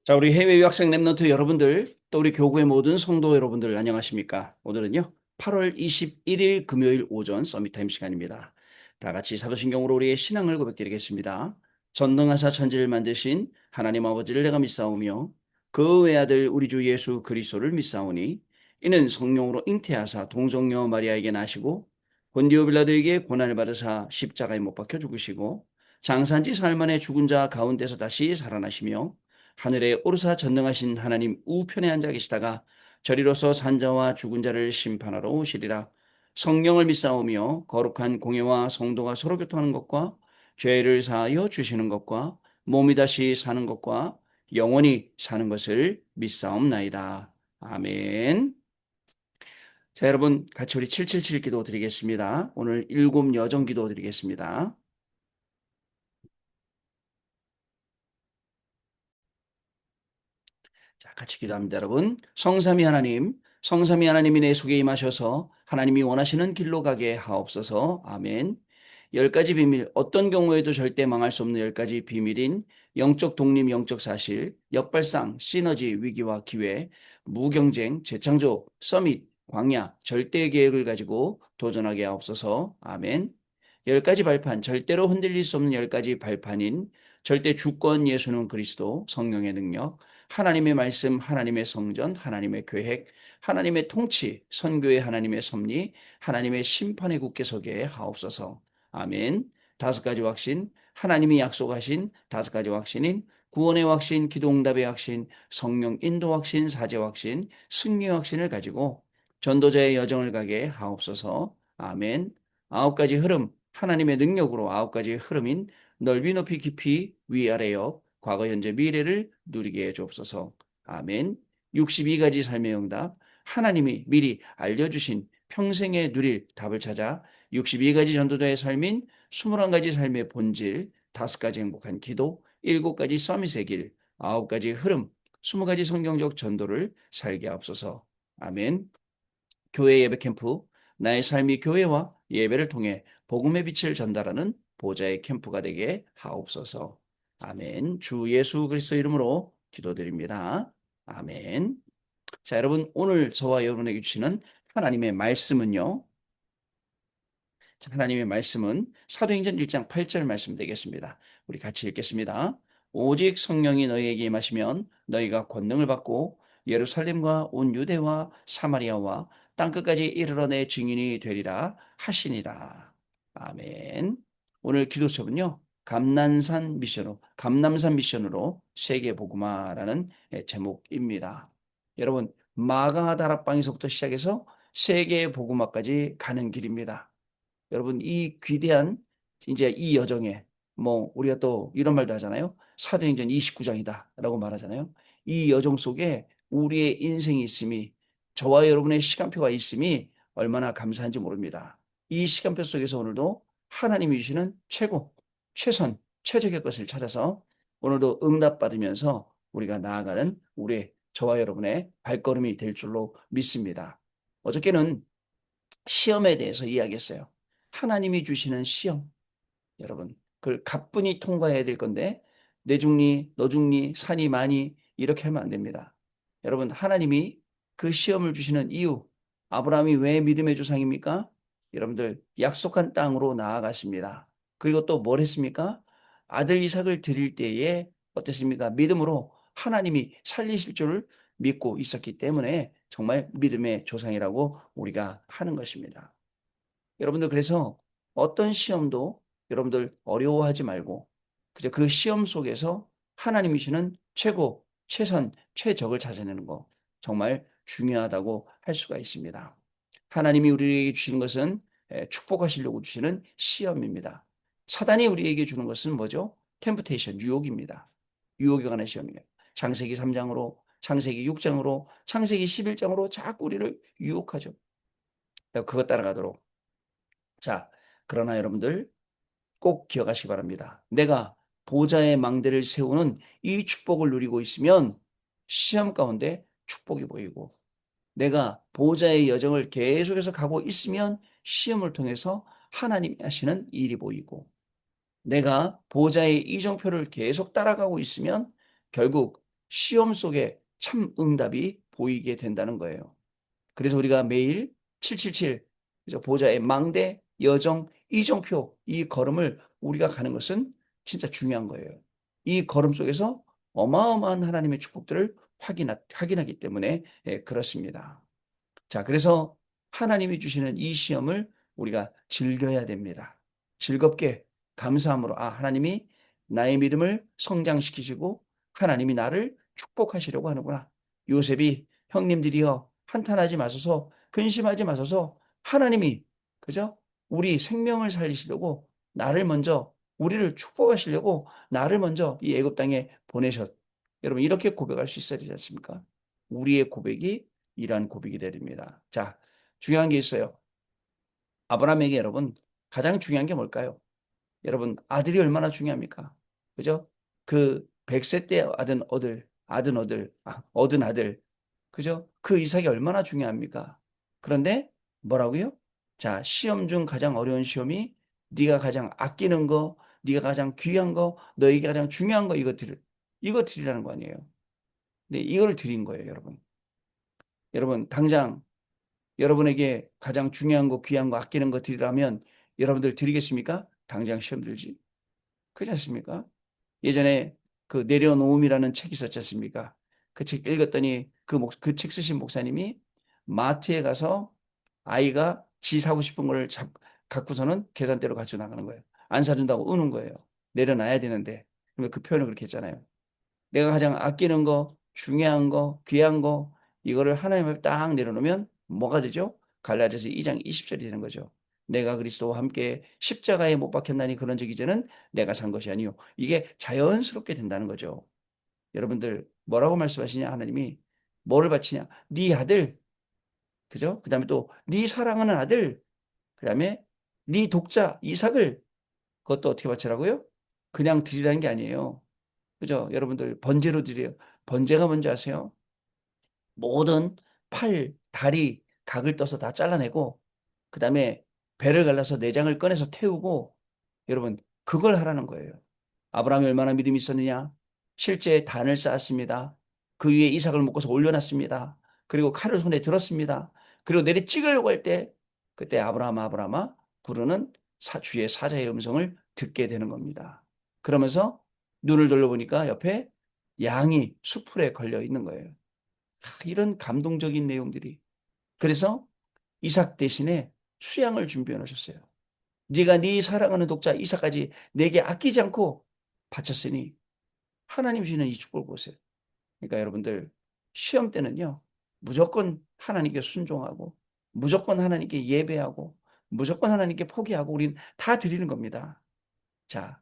자, 우리 해외 유학생 랩런트 여러분들, 또 우리 교구의 모든 성도 여러분들 안녕하십니까? 오늘은요, 8월 21일 금요일 오전 서밋타임 시간입니다. 다 같이 사도신경으로 우리의 신앙을 고백드리겠습니다. 전능하사 천지를 만드신 하나님 아버지를 내가 믿사오며 그 외아들 우리 주 예수 그리스도를 믿사오니 이는 성령으로 잉태하사 동정녀 마리아에게 나시고 본디오 빌라도에게 고난을 받으사 십자가에 못 박혀 죽으시고 장사한 지 사흘 만에 죽은 자 가운데서 다시 살아나시며 하늘에 오르사 전능하신 하나님 우편에 앉아 계시다가 저리로서 산자와 죽은 자를 심판하러 오시리라. 성령을 믿사오며 거룩한 공예와 성도가 서로 교통하는 것과 죄를 사하여 주시는 것과 몸이 다시 사는 것과 영원히 사는 것을 믿사옵나이다. 아멘. 자, 여러분 같이 우리 777 기도 드리겠습니다. 오늘 일곱 여정 기도 드리겠습니다. 자, 같이 기도합니다, 여러분. 성삼위 하나님이 내 속에 임하셔서 하나님이 원하시는 길로 가게 하옵소서. 아멘. 열 가지 비밀, 어떤 경우에도 절대 망할 수 없는 열 가지 비밀인 영적 독립, 영적 사실, 역발상, 시너지, 위기와 기회, 무경쟁, 재창조, 서밋, 광야, 절대 계획을 가지고 도전하게 하옵소서. 아멘. 열 가지 발판, 절대로 흔들릴 수 없는 열 가지 발판인 절대 주권 예수는 그리스도, 성령의 능력, 하나님의 말씀, 하나님의 성전, 하나님의 계획, 하나님의 통치, 선교의 하나님의 섭리, 하나님의 심판의 굳게 서게 하옵소서. 아멘. 다섯 가지 확신, 하나님이 약속하신 다섯 가지 확신인 구원의 확신, 기도응답의 확신, 성령 인도 확신, 사제 확신, 승리의 확신을 가지고 전도자의 여정을 가게 하옵소서. 아멘. 아홉 가지 흐름, 하나님의 능력으로 아홉 가지 흐름인 넓이 높이 깊이 위아래역 과거 현재 미래를 누리게 해 주옵소서. 아멘. 62가지 삶의 응답, 하나님이 미리 알려주신 평생에 누릴 답을 찾아 62가지 전도자의 삶인 21가지 삶의 본질, 5가지 행복한 기도, 7가지 서밋의 길, 9가지 흐름, 20가지 성경적 전도를 살게 하옵소서. 아멘. 교회 예배 캠프, 나의 삶이 교회와 예배를 통해 복음의 빛을 전달하는 보좌의 캠프가 되게 하옵소서. 아멘. 주 예수 그리스도 이름으로 기도드립니다. 아멘. 자, 여러분 오늘 저와 여러분에게 주시는 하나님의 말씀은요. 자, 하나님의 말씀은 사도행전 1장 8절 말씀 되겠습니다. 우리 같이 읽겠습니다. 오직 성령이 너희에게 임하시면 너희가 권능을 받고 예루살렘과 온 유대와 사마리아와 땅끝까지 이르러 내 증인이 되리라 하시니라. 아멘. 오늘 기도책은요. 감남산 미션으로 세계 복음화라는 제목입니다. 여러분, 마가다락방에서부터 시작해서 세계 복음화까지 가는 길입니다. 여러분 이 귀대한 이제 이 여정에 뭐 우리가 또 이런 말도 하잖아요. 사도행전 29장이다라고 말하잖아요. 이 여정 속에 우리의 인생이 있음이 저와 여러분의 시간표가 있음이 얼마나 감사한지 모릅니다. 이 시간표 속에서 오늘도 하나님이 주시는 최고, 최선, 최적의 것을 찾아서 오늘도 응답받으면서 우리가 나아가는 우리 저와 여러분의 발걸음이 될 줄로 믿습니다. 어저께는 시험에 대해서 이야기했어요. 하나님이 주시는 시험, 여러분, 그걸 가뿐히 통과해야 될 건데, 내 중리, 너 중리, 산이 많이, 이렇게 하면 안 됩니다. 여러분, 하나님이 그 시험을 주시는 이유, 아브라함이 왜 믿음의 조상입니까? 여러분들, 약속한 땅으로 나아갔습니다. 그리고 또 뭘 했습니까? 아들 이삭을 드릴 때에 어땠습니까? 믿음으로 하나님이 살리실 줄을 믿고 있었기 때문에 정말 믿음의 조상이라고 우리가 하는 것입니다. 여러분들 그래서 어떤 시험도 여러분들 어려워하지 말고 그저 그 시험 속에서 하나님이 주는 최고, 최선, 최적을 찾아내는 거 정말 중요하다고 할 수가 있습니다. 하나님이 우리에게 주시는 것은 축복하시려고 주시는 시험입니다. 사단이 우리에게 주는 것은 뭐죠? 템프테이션, 유혹입니다. 유혹에 관한 시험이에요. 창세기 3장으로, 창세기 6장으로, 창세기 11장으로 자꾸 우리를 유혹하죠. 그것 따라가도록. 자, 그러나 여러분들 꼭 기억하시기 바랍니다. 내가 보좌의 망대를 세우는 이 축복을 누리고 있으면 시험 가운데 축복이 보이고 내가 보좌의 여정을 계속해서 가고 있으면 시험을 통해서 하나님이 하시는 일이 보이고 내가 보좌의 이정표를 계속 따라가고 있으면 결국 시험 속에 참 응답이 보이게 된다는 거예요. 그래서 우리가 매일 777, 그죠? 보좌의 망대, 여정, 이정표, 이 걸음을 우리가 가는 것은 진짜 중요한 거예요. 이 걸음 속에서 어마어마한 하나님의 축복들을 확인하기 때문에 그렇습니다. 자, 그래서 하나님이 주시는 이 시험을 우리가 즐겨야 됩니다. 즐겁게 감사함으로, 아, 하나님이 나의 믿음을 성장시키시고 하나님이 나를 축복하시려고 하는구나. 요셉이 형님들이여 한탄하지 마소서, 근심하지 마소서, 하나님이, 그죠? 우리 생명을 살리시려고 나를 먼저, 우리를 축복하시려고 나를 먼저 이 애굽 땅에 보내셨. 여러분, 이렇게 고백할 수 있어야 되지 않습니까? 우리의 고백이 이러한 고백이 되립니다. 자, 중요한 게 있어요. 아브라함에게 여러분 가장 중요한 게 뭘까요? 여러분 아들이 얼마나 중요합니까? 그죠? 그 100세 때 얻은 아들, 그죠? 그 이삭이 얼마나 중요합니까? 그런데 뭐라고요? 자, 시험 중 가장 어려운 시험이 네가 가장 아끼는 거, 네가 가장 귀한 거, 너에게 가장 중요한 거 이거 드리라는 거 아니에요. 네, 이걸 드린 거예요, 여러분. 여러분 당장 여러분에게 가장 중요한 거, 귀한 거, 아끼는 거 드리라면 여러분들 드리겠습니까? 당장 시험 들지. 그렇지 않습니까? 예전에 그 내려놓음이라는 책이 있었지 않습니까? 그 책 읽었더니 그 책 쓰신 목사님이 마트에 가서 아이가 지 사고 싶은 걸 갖고서는 계산대로 가지고 나가는 거예요. 안 사준다고 우는 거예요. 내려놔야 되는데. 그 표현을 그렇게 했잖아요. 내가 가장 아끼는 거, 중요한 거, 귀한 거, 이거를 하나님 앞에 딱 내려놓으면 뭐가 되죠? 갈라디아서 2장 20절이 되는 거죠. 내가 그리스도와 함께 십자가에 못 박혔나니 그런 적 이제는 내가 산 것이 아니요. 이게 자연스럽게 된다는 거죠. 여러분들 뭐라고 말씀하시냐? 하나님이 뭐를 바치냐? 네 아들, 그죠? 그다음에 또 네 사랑하는 아들, 그다음에 네 독자 이삭을 그것도 어떻게 바치라고요? 그냥 드리라는 게 아니에요. 그죠? 여러분들 번제로 드려요. 번제가 뭔지 아세요? 모든 팔, 다리, 각을 떠서 다 잘라내고 그다음에 배를 갈라서 내장을 꺼내서 태우고 여러분 그걸 하라는 거예요. 아브라함이 얼마나 믿음이 있었느냐? 실제 단을 쌓았습니다. 그 위에 이삭을 묶어서 올려놨습니다. 그리고 칼을 손에 들었습니다. 그리고 내리 찍으려고 할 때 그때 아브라함아 부르는 주의 사자의 음성을 듣게 되는 겁니다. 그러면서 눈을 돌려보니까 옆에 양이 수풀에 걸려 있는 거예요. 이런 감동적인 내용들이. 그래서 이삭 대신에 수양을 준비해 놓으셨어요. 네가 네 사랑하는 독자 이삭까지 내게 아끼지 않고 바쳤으니 하나님 주시는 이 축복을 보세요. 그러니까 여러분들 시험 때는요. 무조건 하나님께 순종하고 무조건 하나님께 예배하고 무조건 하나님께 포기하고 우리는 다 드리는 겁니다. 자,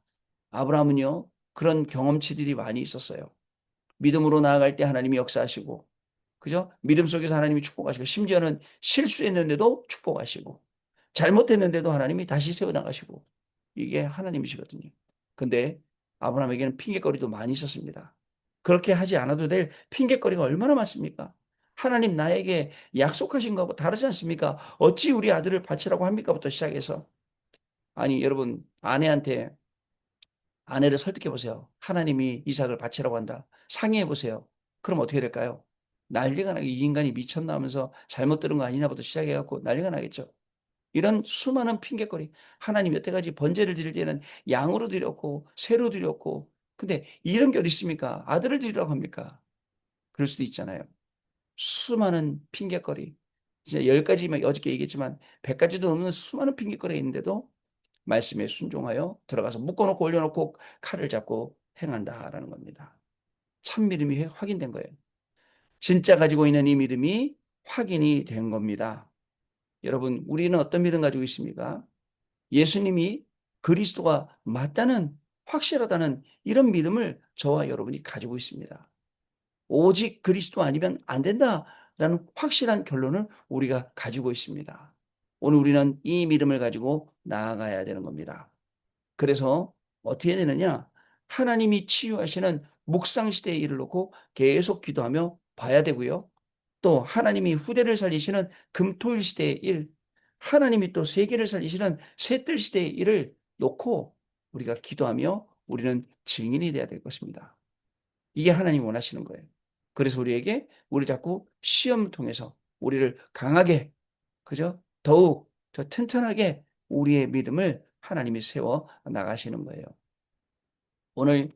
아브라함은요. 그런 경험치들이 많이 있었어요. 믿음으로 나아갈 때 하나님이 역사하시고 그죠? 믿음 속에서 하나님이 축복하시고 심지어는 실수했는데도 축복하시고 잘못했는데도 하나님이 다시 세워나가시고 이게 하나님이시거든요. 근데 아브라함에게는 핑계거리도 많이 있었습니다. 그렇게 하지 않아도 될 핑계거리가 얼마나 많습니까? 하나님 나에게 약속하신 거하고 다르지 않습니까? 어찌 우리 아들을 바치라고 합니까?부터 시작해서 아니 여러분 아내를 설득해 보세요. 하나님이 이삭을 바치라고 한다. 상의해 보세요. 그럼 어떻게 될까요? 난리가 나게 이 인간이 미쳤나 하면서 잘못 들은 거 아니냐부터 시작해갖고 난리가 나겠죠. 이런 수많은 핑계거리. 하나님 여태까지 번제를 드릴 때는 양으로 드렸고 새로 드렸고 근데 이런 게 어디 있습니까? 아들을 드리라고 합니까? 그럴 수도 있잖아요. 수많은 핑계거리. 진짜 10가지만 어저께 얘기했지만 100가지도 넘는 수많은 핑계거리가 있는데도 말씀에 순종하여 들어가서 묶어놓고 올려놓고 칼을 잡고 행한다라는 겁니다. 참 믿음이 확인된 거예요. 진짜 가지고 있는 이 믿음이 확인이 된 겁니다. 여러분, 우리는 어떤 믿음 가지고 있습니까? 예수님이 그리스도가 맞다는 확실하다는 이런 믿음을 저와 여러분이 가지고 있습니다. 오직 그리스도 아니면 안 된다라는 확실한 결론을 우리가 가지고 있습니다. 오늘 우리는 이 믿음을 가지고 나아가야 되는 겁니다. 그래서 어떻게 되느냐? 하나님이 치유하시는 묵상 시대에 이를 놓고 계속 기도하며 봐야 되고요. 또 하나님이 후대를 살리시는 금토일 시대의 일, 하나님이 또 세계를 살리시는 셋들 시대의 일을 놓고 우리가 기도하며 우리는 증인이 되어야 될 것입니다. 이게 하나님이 원하시는 거예요. 그래서 우리에게 우리 자꾸 시험을 통해서 우리를 강하게, 그죠? 더욱 더 튼튼하게 우리의 믿음을 하나님이 세워 나가시는 거예요. 오늘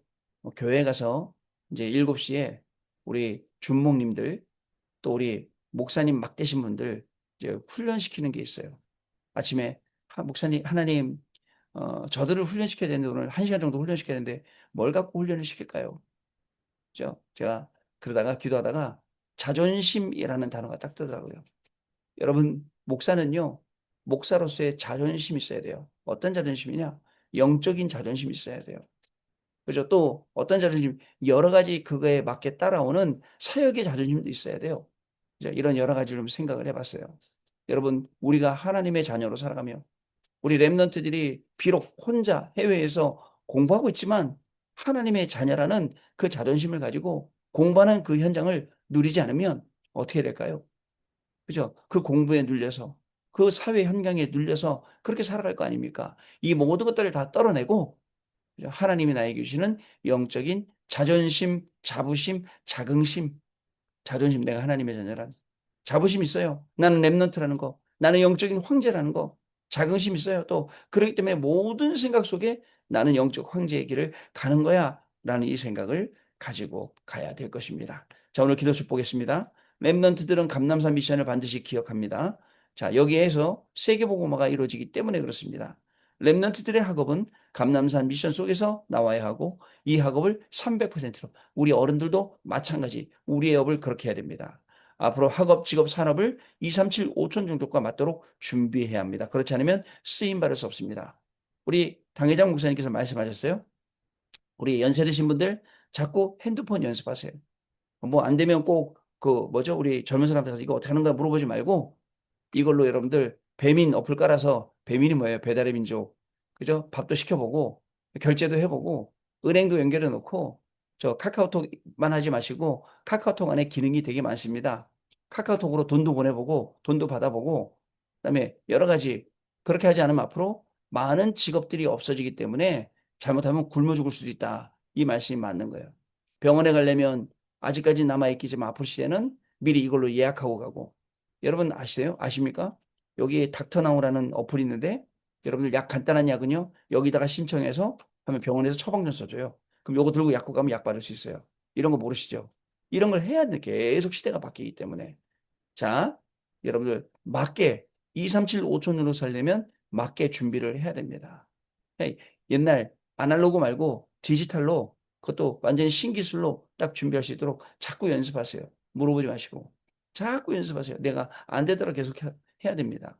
교회 가서 이제 7시에 우리 준목님들 또 우리 목사님 막 되신 분들 이제 훈련시키는 게 있어요. 아침에 목사님 하나님 저들을 훈련시켜야 되는데 오늘 1시간 정도 훈련시켜야 되는데 뭘 갖고 훈련을 시킬까요? 그죠? 제가 그러다가 기도하다가 자존심이라는 단어가 딱 뜨더라고요. 여러분 목사는요. 목사로서의 자존심이 있어야 돼요. 어떤 자존심이냐? 영적인 자존심이 있어야 돼요. 그죠? 또 어떤 자존심, 여러 가지 그거에 맞게 따라오는 사역의 자존심도 있어야 돼요. 이제 이런 여러 가지를 좀 생각을 해봤어요. 여러분, 우리가 하나님의 자녀로 살아가며 우리 랩런트들이 비록 혼자 해외에서 공부하고 있지만 하나님의 자녀라는 그 자존심을 가지고 공부하는 그 현장을 누리지 않으면 어떻게 될까요? 그죠? 그 공부에 눌려서 그 사회 환경에 눌려서 그렇게 살아갈 거 아닙니까? 이 모든 것들을 다 떨어내고 하나님이 나에게 주시는 영적인 자존심, 자부심, 자긍심, 자존심, 내가 하나님의 자녀란 자부심 있어요. 나는 랩넌트라는 거, 나는 영적인 황제라는 거, 자긍심 있어요. 또 그렇기 때문에 모든 생각 속에 나는 영적 황제의 길을 가는 거야 라는 이 생각을 가지고 가야 될 것입니다. 자, 오늘 기도 축복하겠습니다. 랩넌트들은 감남산 미션을 반드시 기억합니다. 자, 여기에서 세계복음화가 이루어지기 때문에 그렇습니다. 랩넌트들의 학업은 감남산 미션 속에서 나와야 하고 이 학업을 300%로 우리 어른들도 마찬가지 우리의 업을 그렇게 해야 됩니다. 앞으로 학업, 직업, 산업을 237, 5천 종족과 맞도록 준비해야 합니다. 그렇지 않으면 쓰임 받을 수 없습니다. 우리 당회장 목사님께서 말씀하셨어요. 우리 연세 드신 분들 자꾸 핸드폰 연습하세요. 뭐 안 되면 꼭 그 뭐죠? 우리 젊은 사람들 가서 이거 어떻게 하는 거야 물어보지 말고 이걸로 여러분들 배민 어플 깔아서 배민이 뭐예요? 배달의 민족. 그죠? 밥도 시켜보고 결제도 해보고 은행도 연결해 놓고 저 카카오톡만 하지 마시고 카카오톡 안에 기능이 되게 많습니다. 카카오톡으로 돈도 보내보고 돈도 받아보고 그다음에 여러 가지 그렇게 하지 않으면 앞으로 많은 직업들이 없어지기 때문에 잘못하면 굶어 죽을 수도 있다. 이 말씀이 맞는 거예요. 병원에 가려면 아직까지 남아있겠지만 앞으로 시대는 미리 이걸로 예약하고 가고 여러분 아시세요? 아십니까? 여기 닥터나우라는 어플이 있는데 여러분들 약 간단한 약은요. 여기다가 신청해서 하면 병원에서 처방전 써줘요. 그럼 요거 들고 약국 가면 약 받을 수 있어요. 이런 거 모르시죠? 이런 걸 해야 돼. 계속 시대가 바뀌기 때문에. 자, 여러분들 맞게 2, 3, 7, 5천으로 살려면 맞게 준비를 해야 됩니다. 옛날 아날로그 말고 디지털로 그것도 완전히 신기술로 딱 준비할 수 있도록 자꾸 연습하세요. 물어보지 마시고. 자꾸 연습하세요. 내가 안 되더라도 계속 해야 됩니다.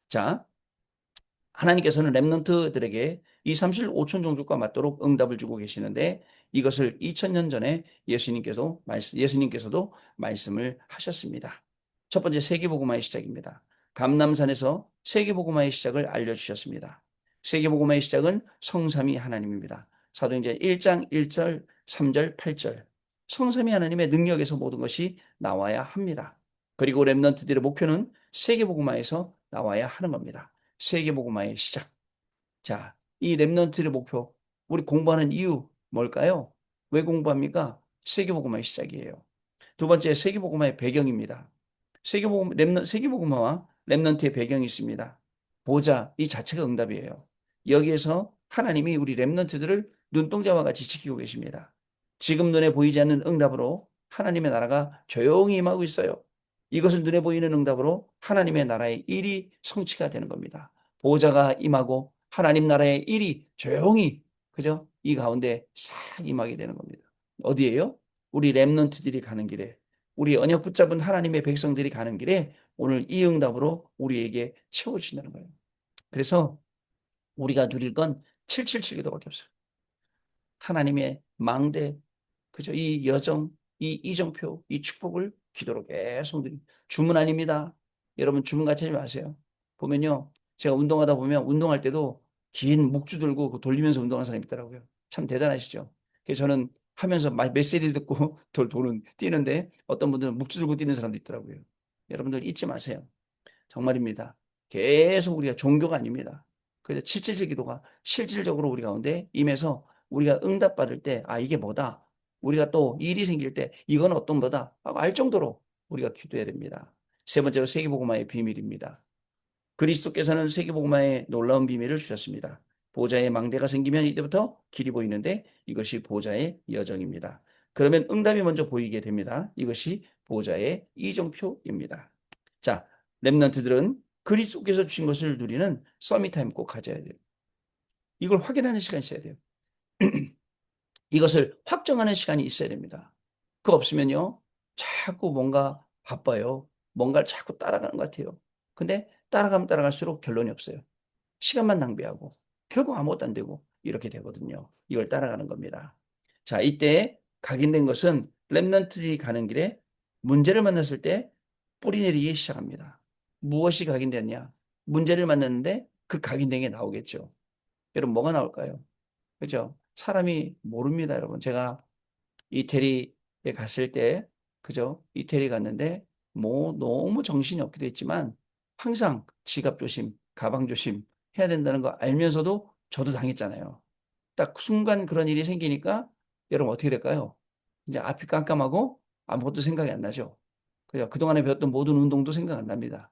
자, 하나님께서는 랩런트들에게 이 37, 5천 종족과 맞도록 응답을 주고 계시는데 이것을 2000년 전에 예수님께서도 말씀을 하셨습니다. 첫 번째 세계복음화의 시작입니다. 감남산에서 세계복음화의 시작을 알려주셨습니다. 세계복음화의 시작은 성삼위 하나님입니다. 사도행전 1장 1절, 3절, 8절. 성삼위 하나님의 능력에서 모든 것이 나와야 합니다. 그리고 랩런트들의 목표는 세계복음화에서 나와야 하는 겁니다. 세계복음화의 시작. 자, 이 랩런트의 목표, 우리 공부하는 이유 뭘까요? 왜 공부합니까? 세계복음화의 시작이에요. 두 번째, 세계복음화의 배경입니다. 세계복음화와 랩런트의 배경이 있습니다. 보자, 이 자체가 응답이에요. 여기에서 하나님이 우리 랩런트들을 눈동자와 같이 지키고 계십니다. 지금 눈에 보이지 않는 응답으로 하나님의 나라가 조용히 임하고 있어요. 이것은 눈에 보이는 응답으로 하나님의 나라의 일이 성취가 되는 겁니다. 보호자가 임하고 하나님 나라의 일이 조용히 그죠? 이 가운데 싹 임하게 되는 겁니다. 어디에요? 우리 랩런트들이 가는 길에 우리 언약 붙잡은 하나님의 백성들이 가는 길에 오늘 이 응답으로 우리에게 채워주신다는 거예요. 그래서 우리가 누릴 건 777 기도밖에 없어요. 하나님의 망대, 그죠? 이 여정, 이 이정표, 이 축복을 기도로 계속 드립니다. 주문 아닙니다. 여러분 주문 같이 하지 마세요. 보면요. 제가 운동하다 보면 운동할 때도 긴 묵주 들고 돌리면서 운동하는 사람이 있더라고요. 참 대단하시죠? 그래서 저는 하면서 메시지 듣고 도는 뛰는데 어떤 분들은 묵주 들고 뛰는 사람도 있더라고요. 여러분들 잊지 마세요. 정말입니다. 계속 우리가 종교가 아닙니다. 그래서 777 기도가 실질적으로 우리 가운데 임해서 우리가 응답받을 때, 아, 이게 뭐다? 우리가 또 일이 생길 때 이건 어떤 거다 하고 알 정도로 우리가 기도해야 됩니다. 세 번째로 세계복음화의 비밀입니다. 그리스도께서는 세계복음화의 놀라운 비밀을 주셨습니다. 보좌의 망대가 생기면 이때부터 길이 보이는데 이것이 보좌의 여정입니다. 그러면 응답이 먼저 보이게 됩니다. 이것이 보좌의 이정표입니다. 자, 렘넌트들은 그리스도께서 주신 것을 누리는 서밋타임 꼭 가져야 돼요. 이걸 확인하는 시간이 있어야 돼요. 이것을 확정하는 시간이 있어야 됩니다. 그거 없으면요, 자꾸 뭔가 바빠요. 뭔가를 자꾸 따라가는 것 같아요. 근데 따라가면 따라갈수록 결론이 없어요. 시간만 낭비하고 결국 아무것도 안 되고 이렇게 되거든요. 이걸 따라가는 겁니다. 자, 이때 각인된 것은 렘넌트들이 가는 길에 문제를 만났을 때 뿌리내리기 시작합니다. 무엇이 각인되었냐? 문제를 만났는데 그 각인된 게 나오겠죠. 여러분 뭐가 나올까요? 그죠? 사람이 모릅니다, 여러분. 제가 이태리에 갔을 때, 그죠? 이태리 갔는데, 뭐, 너무 정신이 없게 됐지만, 항상 지갑 조심, 가방 조심 해야 된다는 거 알면서도 저도 당했잖아요. 딱 순간 그런 일이 생기니까, 여러분 어떻게 될까요? 이제 앞이 깜깜하고 아무것도 생각이 안 나죠. 그죠? 그동안에 배웠던 모든 운동도 생각 안 납니다.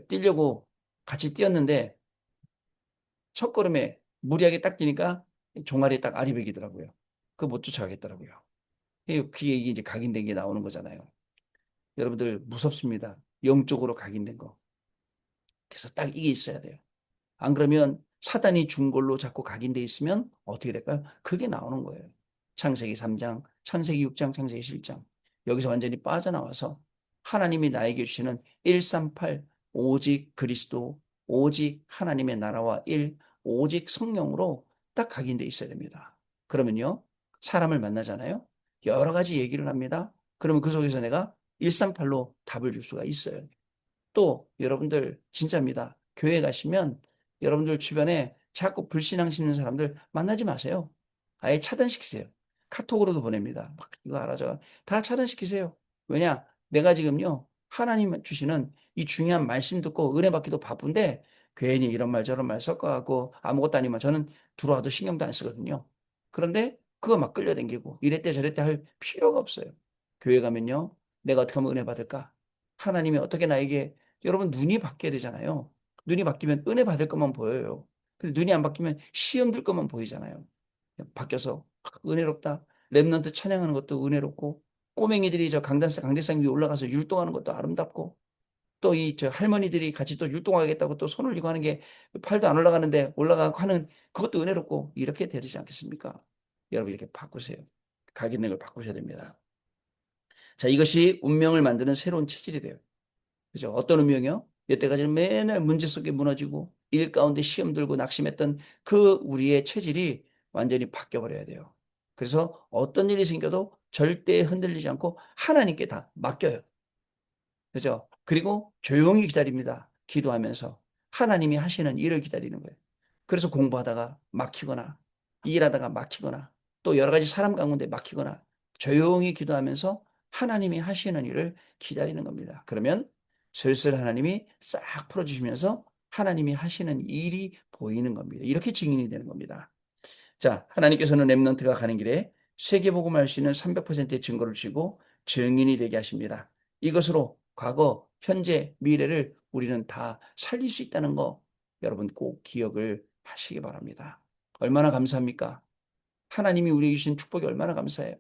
뛰려고 같이 뛰었는데, 첫 걸음에 무리하게 딱 뛰니까 종아리에 딱 알이 베기더라고요. 그거 못 쫓아가겠더라고요. 그게 이제 각인된 게 나오는 거잖아요. 여러분들 무섭습니다. 영적으로 각인된 거. 그래서 딱 이게 있어야 돼요. 안 그러면 사단이 준 걸로 자꾸 각인돼 있으면 어떻게 될까요? 그게 나오는 거예요. 창세기 3장, 창세기 6장, 창세기 7장. 여기서 완전히 빠져나와서 하나님이 나에게 주시는 138, 오직 그리스도, 오직 하나님의 나라와 오직 성령으로 딱 각인돼 있어야 됩니다. 그러면요, 사람을 만나잖아요. 여러 가지 얘기를 합니다. 그러면 그 속에서 내가 138로 답을 줄 수가 있어요. 또 여러분들 진짜입니다. 교회 가시면 여러분들 주변에 자꾸 불신앙 심는 사람들 만나지 마세요. 아예 차단시키세요. 카톡으로도 보냅니다. 막 이거 알아줘. 다 차단시키세요. 왜냐? 내가 지금요, 하나님 주시는 이 중요한 말씀 듣고 은혜 받기도 바쁜데 괜히 이런 말 저런 말 섞어갖고 아무것도 아니면 저는 들어와도 신경도 안 쓰거든요. 그런데 그거 막 끌려다니고 이랬대 저랬대 할 필요가 없어요. 교회 가면요, 내가 어떻게 하면 은혜 받을까? 하나님이 어떻게 나에게 여러분 눈이 바뀌어야 되잖아요. 눈이 바뀌면 은혜 받을 것만 보여요. 근데 눈이 안 바뀌면 시험 들 것만 보이잖아요. 바뀌어서 은혜롭다. 랩런트 찬양하는 것도 은혜롭고 꼬맹이들이 저 강대상 위에 올라가서 율동하는 것도 아름답고 또 이 저 할머니들이 같이 또 율동하겠다고 또 손 올리고 하는 게 팔도 안 올라가는데 올라가고 하는 그것도 은혜롭고 이렇게 되지 않겠습니까? 여러분 이렇게 바꾸세요. 각인된 걸 바꾸셔야 됩니다. 자, 이것이 운명을 만드는 새로운 체질이 돼요. 그죠? 어떤 운명이요? 여태까지는 맨날 문제 속에 무너지고 일 가운데 시험 들고 낙심했던 그 우리의 체질이 완전히 바뀌어버려야 돼요. 그래서 어떤 일이 생겨도 절대 흔들리지 않고 하나님께 다 맡겨요. 그죠? 그리고 조용히 기다립니다. 기도하면서 하나님이 하시는 일을 기다리는 거예요. 그래서 공부하다가 막히거나 일하다가 막히거나 또 여러 가지 사람 가운데 막히거나 조용히 기도하면서 하나님이 하시는 일을 기다리는 겁니다. 그러면 슬슬 하나님이 싹 풀어주시면서 하나님이 하시는 일이 보이는 겁니다. 이렇게 증인이 되는 겁니다. 자, 하나님께서는 렘넌트가 가는 길에 세계복음할 수 있는 300%의 증거를 주시고 증인이 되게 하십니다. 이것으로 과거, 현재, 미래를 우리는 다 살릴 수 있다는 거 여러분 꼭 기억을 하시기 바랍니다. 얼마나 감사합니까? 하나님이 우리에게 주신 축복이 얼마나 감사해요.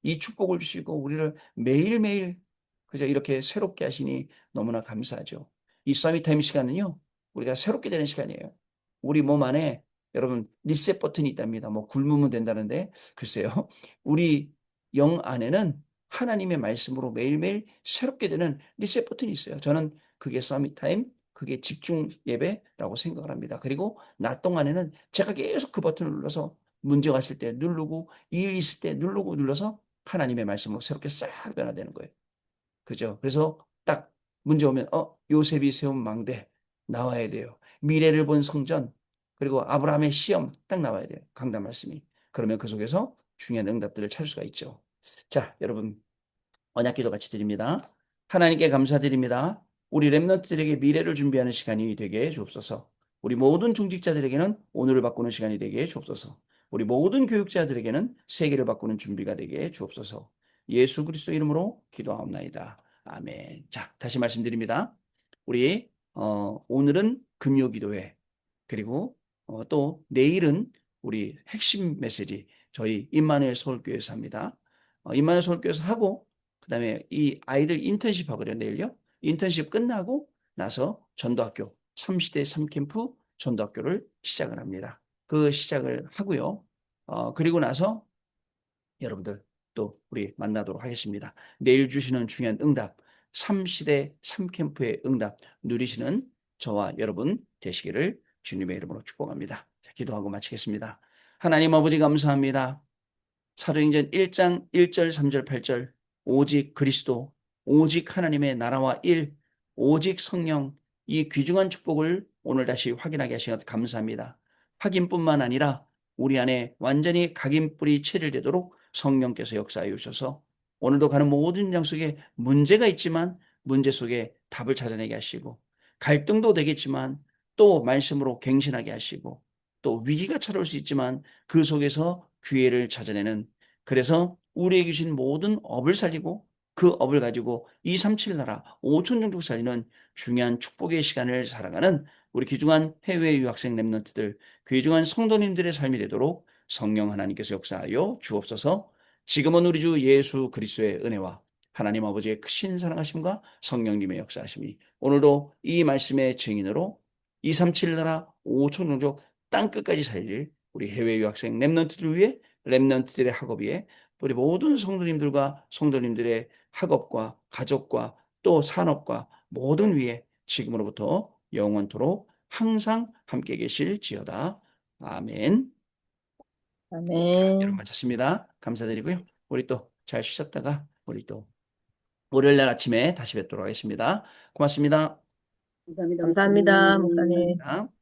이 축복을 주시고 우리를 매일매일 그저 이렇게 새롭게 하시니 너무나 감사하죠. 이 서밋타임 시간은요, 우리가 새롭게 되는 시간이에요. 우리 몸 안에 여러분 리셋 버튼이 있답니다. 뭐 굶으면 된다는데 글쎄요. 우리 영 안에는 하나님의 말씀으로 매일매일 새롭게 되는 리셋 버튼이 있어요. 저는 그게 서밋타임, 그게 집중 예배라고 생각을 합니다. 그리고 낮 동안에는 제가 계속 그 버튼을 눌러서 문제 왔을 때 누르고 일 있을 때 누르고 눌러서 하나님의 말씀으로 새롭게 싹 변화되는 거예요. 그죠? 그래서 딱 문제 오면 요셉이 세운 망대 나와야 돼요. 미래를 본 성전 그리고 아브라함의 시험 딱 나와야 돼요. 강단 말씀이. 그러면 그 속에서 중요한 응답들을 찾을 수가 있죠. 자, 여러분 언약기도 같이 드립니다. 하나님께 감사드립니다. 우리 렘넌트들에게 미래를 준비하는 시간이 되게 해 주옵소서. 우리 모든 중직자들에게는 오늘을 바꾸는 시간이 되게 해 주옵소서. 우리 모든 교육자들에게는 세계를 바꾸는 준비가 되게 주옵소서. 예수 그리스도 이름으로 기도하옵나이다. 아멘. 자, 다시 말씀드립니다. 우리 오늘은 금요기도회, 그리고 또 내일은 우리 핵심 메시지 저희 임마누엘 서울교회에서 합니다. 임마누엘 서울교회에서 하고 그다음에 이 아이들 인턴십 하거든요. 내일요. 인턴십 끝나고 나서 전도학교 3시대 3캠프 전도학교를 시작을 합니다. 그 시작을 하고요. 그리고 나서 여러분들 또 우리 만나도록 하겠습니다. 내일 주시는 중요한 응답, 3시대 3캠프의 응답 누리시는 저와 여러분 되시기를 주님의 이름으로 축복합니다. 자, 기도하고 마치겠습니다. 하나님 아버지 감사합니다. 사도행전 1장 1절 3절 8절 오직 그리스도 오직 하나님의 나라와 일 오직 성령 이 귀중한 축복을 오늘 다시 확인하게 하신 것 감사합니다. 확인뿐만 아니라 우리 안에 완전히 각인뿌리 체질되도록 성령께서 역사하여 주셔서 오늘도 가는 모든 양 속에 문제가 있지만 문제 속에 답을 찾아내게 하시고 갈등도 되겠지만 또 말씀으로 갱신하게 하시고 또 위기가 찾아올 수 있지만 그 속에서 기회를 찾아내는 그래서 우리에게 주신 모든 업을 살리고 그 업을 가지고 237 나라 5천 종족 살리는 중요한 축복의 시간을 살아가는 우리 귀중한 해외 유학생 랩런트들 귀중한 성도님들의 삶이 되도록 성령 하나님께서 역사하여 주옵소서. 지금은 우리 주 예수 그리스도의 은혜와 하나님 아버지의 크신 사랑하심과 성령님의 역사하심이 오늘도 이 말씀의 증인으로 237 나라 5천 종족 땅끝까지 살릴 우리 해외 유학생 랩런트들 위해 렘넌트들의 학업 위에 우리 모든 성도님들과 성도님들의 학업과 가족과 또 산업과 모든 위에 지금으로부터 영원토록 항상 함께 계실지어다. 아멘. 자, 여러분 아멘. 마쳤습니다. 감사드리고요. 우리 또 잘 쉬셨다가 우리 또 월요일 날 아침에 다시 뵙도록 하겠습니다. 고맙습니다. 감사합니다, 감사합니다, 목사님. 목사님. 감사합니다.